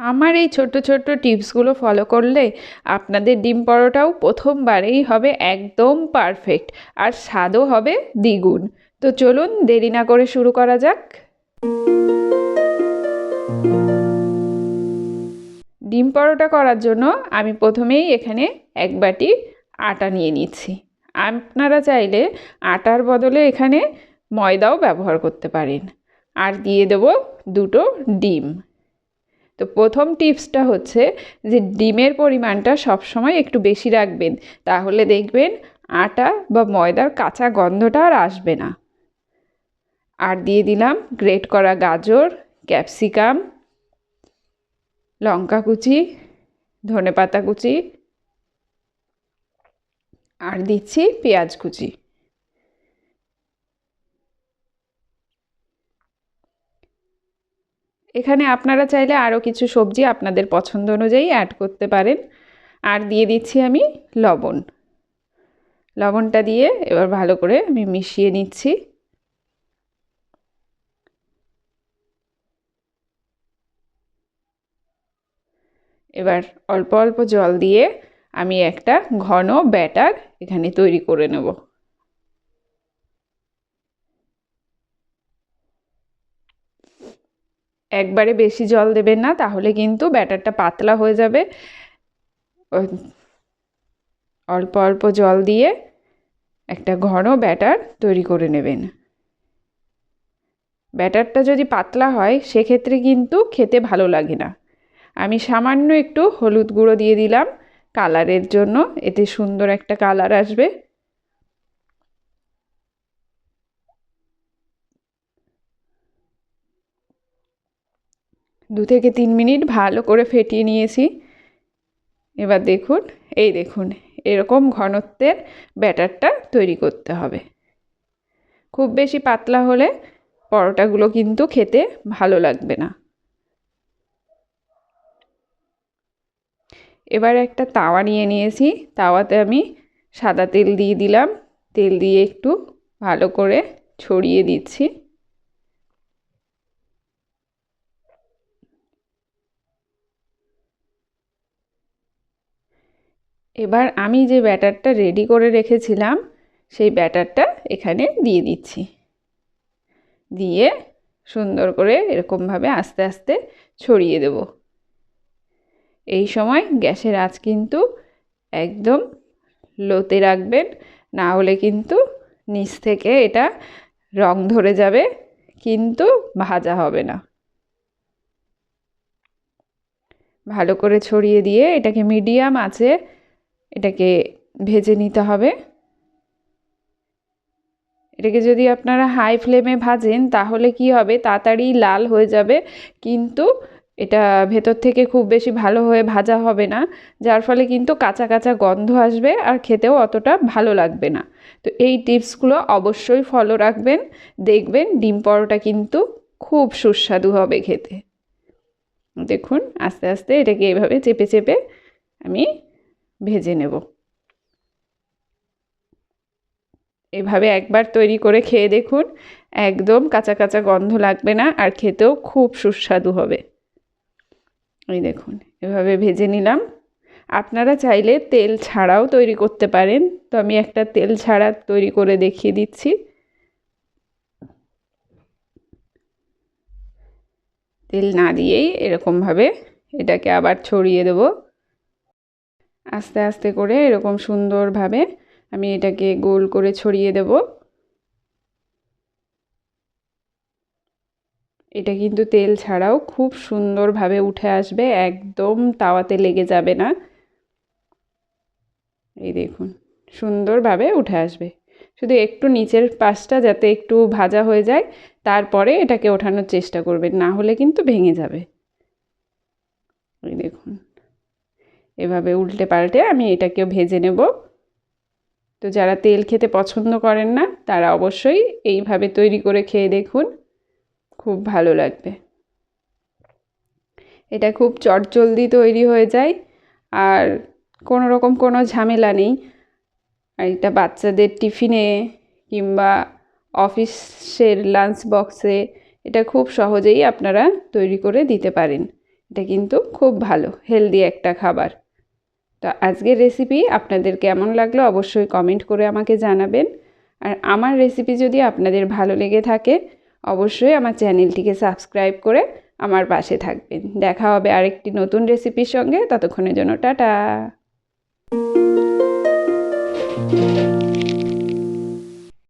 আমার এই ছোট্ট ছোট্ট টিপসগুলো ফলো করলে আপনাদের ডিম পরোটাও প্রথমবারেই হবে একদম পারফেক্ট, আর স্বাদও হবে দ্বিগুণ। তো চলুন দেরি না করে শুরু করা যাক। ডিম পরোটা করার জন্য আমি প্রথমেই এখানে এক বাটি আটা নিয়ে নিচ্ছি। আপনারা চাইলে আটার বদলে এখানে ময়দাও ব্যবহার করতে পারেন। আর দিয়ে দেব দুটো ডিম। তো প্রথম টিপসটা হচ্ছে যে ডিমের পরিমাণটা সবসময় একটু বেশি রাখবেন, তাহলে দেখবেন আটা বা ময়দার কাঁচা গন্ধটা আর আসবে না। আর দিয়ে দিলাম গ্রেট করা গাজর, ক্যাপসিকাম, লঙ্কা কুচি, ধনেপাতা কুচি, আর দিচ্ছি পেঁয়াজ কুচি। এখানে আপনারা চাইলে আরও কিছু সবজি আপনাদের পছন্দ অনুযায়ী অ্যাড করতে পারেন। আর দিয়ে দিচ্ছি আমি লবণ। লবণটা দিয়ে এবার ভালো করে আমি মিশিয়ে নিচ্ছি। এবার অল্প অল্প জল দিয়ে আমি একটা ঘন ব্যাটার এখানে তৈরি করে নেব। একবারে বেশি জল দেবেন না, তাহলে কিন্তু ব্যাটারটা পাতলা হয়ে যাবে। অল্প অল্প জল দিয়ে একটা ঘন ব্যাটার তৈরি করে নেবেন। ব্যাটারটা যদি পাতলা হয় সেক্ষেত্রে কিন্তু খেতে ভালো লাগে না। আমি সামান্য একটু হলুদ গুঁড়ো দিয়ে দিলাম কালারের জন্য, এতে সুন্দর একটা কালার আসবে। দু থেকে 3 মিনিট ভালো করে ফেটিয়ে নিয়েছি। এবার দেখুন, এই দেখুন এরকম ঘনত্বের ব্যাটারটা তৈরি করতে হবে। খুব বেশি পাতলা হলে পরোটাগুলো কিন্তু খেতে ভালো লাগবে না। এবার একটা তাওয়া নিয়ে নিয়েছি, তাওয়াতে আমি সাদা তেল দিয়ে দিলাম। তেল দিয়ে একটু ভালো করে ছড়িয়ে দিচ্ছি। এবার আমি যে ব্যাটারটা রেডি করে রেখেছিলাম সেই ব্যাটারটা এখানে দিয়ে দিচ্ছি। দিয়ে সুন্দর করে এরকমভাবে আস্তে আস্তে ছড়িয়ে দেব। এই সময় গ্যাসের আঁচ কিন্তু একদম লোতে রাখবেন, না হলে কিন্তু নিচ থেকে এটা রং ধরে যাবে, কিন্তু ভাজা হবে না। ভালো করে ছড়িয়ে দিয়ে এটাকে মিডিয়াম আঁচে এটাকে ভেজে নিতে হবে। এটাকে যদি আপনারা হাই ফ্লেমে ভাজেন তাহলে কি হবে, তাড়াতাড়ি লাল হয়ে যাবে, কিন্তু এটা ভেতর থেকে খুব বেশি ভালো হয়ে ভাজা হবে না, যার ফলে কিন্তু কাঁচা কাঁচা গন্ধ আসবে আর খেতেও অতটা ভালো লাগবে না। তো এই টিপসগুলো অবশ্যই ফলো রাখবেন, দেখবেন ডিম পরোটা কিন্তু খুব সুস্বাদু হবে খেতে। দেখুন আস্তে আস্তে এটাকে এভাবে চেপে চেপে আমি ভেজে নেব। এভাবে একবার তৈরি করে খেয়ে দেখুন, একদম কাঁচা কাঁচা গন্ধ লাগবে না, আর খেতেও খুব সুস্বাদু হবে। এই দেখুন এভাবে ভেজে নিলাম। আপনারা চাইলে তেল ছাড়াও তৈরি করতে পারেন, তো আমি একটা তেল ছাড়া তৈরি করে দেখিয়ে দিচ্ছি। তেল না দিয়েই এরকমভাবে এটাকে আবার ছড়িয়ে দেব। আস্তে আস্তে করে এরকম সুন্দরভাবে আমি এটাকে গোল করে ছড়িয়ে দেব। এটা কিন্তু তেল ছাড়াও খুব সুন্দরভাবে উঠে আসবে, একদম তাওয়াতে লেগে যাবে না। এই দেখুন সুন্দরভাবে উঠে আসবে, শুধু একটু নিচের পাশটা যাতে একটু ভাজা হয়ে যায়, তারপরে এটাকে ওঠানোর চেষ্টা করবেন, না হলে কিন্তু ভেঙে যাবে। এই দেখুন এভাবে উল্টে পাল্টে আমি এটাকেও ভেজে নেব। তো যারা তেল খেতে পছন্দ করেন না তারা অবশ্যই এইভাবে তৈরি করে খেয়ে দেখুন, খুব ভালো লাগবে। এটা খুব চটজলদি তৈরি হয়ে যায়, আর কোনো রকম কোনো ঝামেলা নেই। আর এটা বাচ্চাদের টিফিনে কিংবা অফিসের লাঞ্চ বক্সে এটা খুব সহজেই আপনারা তৈরি করে দিতে পারেন। এটা কিন্তু খুব ভালো, হেলদি একটা খাবার। তো আজকের রেসিপি আপনাদের কেমন লাগলো অবশ্যই কমেন্ট করে আমাকে জানাবেন। আর আমার রেসিপি যদি আপনাদের ভালো লেগে থাকে অবশ্যই আমার চ্যানেলটিকে সাবস্ক্রাইব করে আমার পাশে থাকবেন। দেখা হবে আরেকটি নতুন রেসিপির সঙ্গে, ততক্ষণের জন্য টাটা।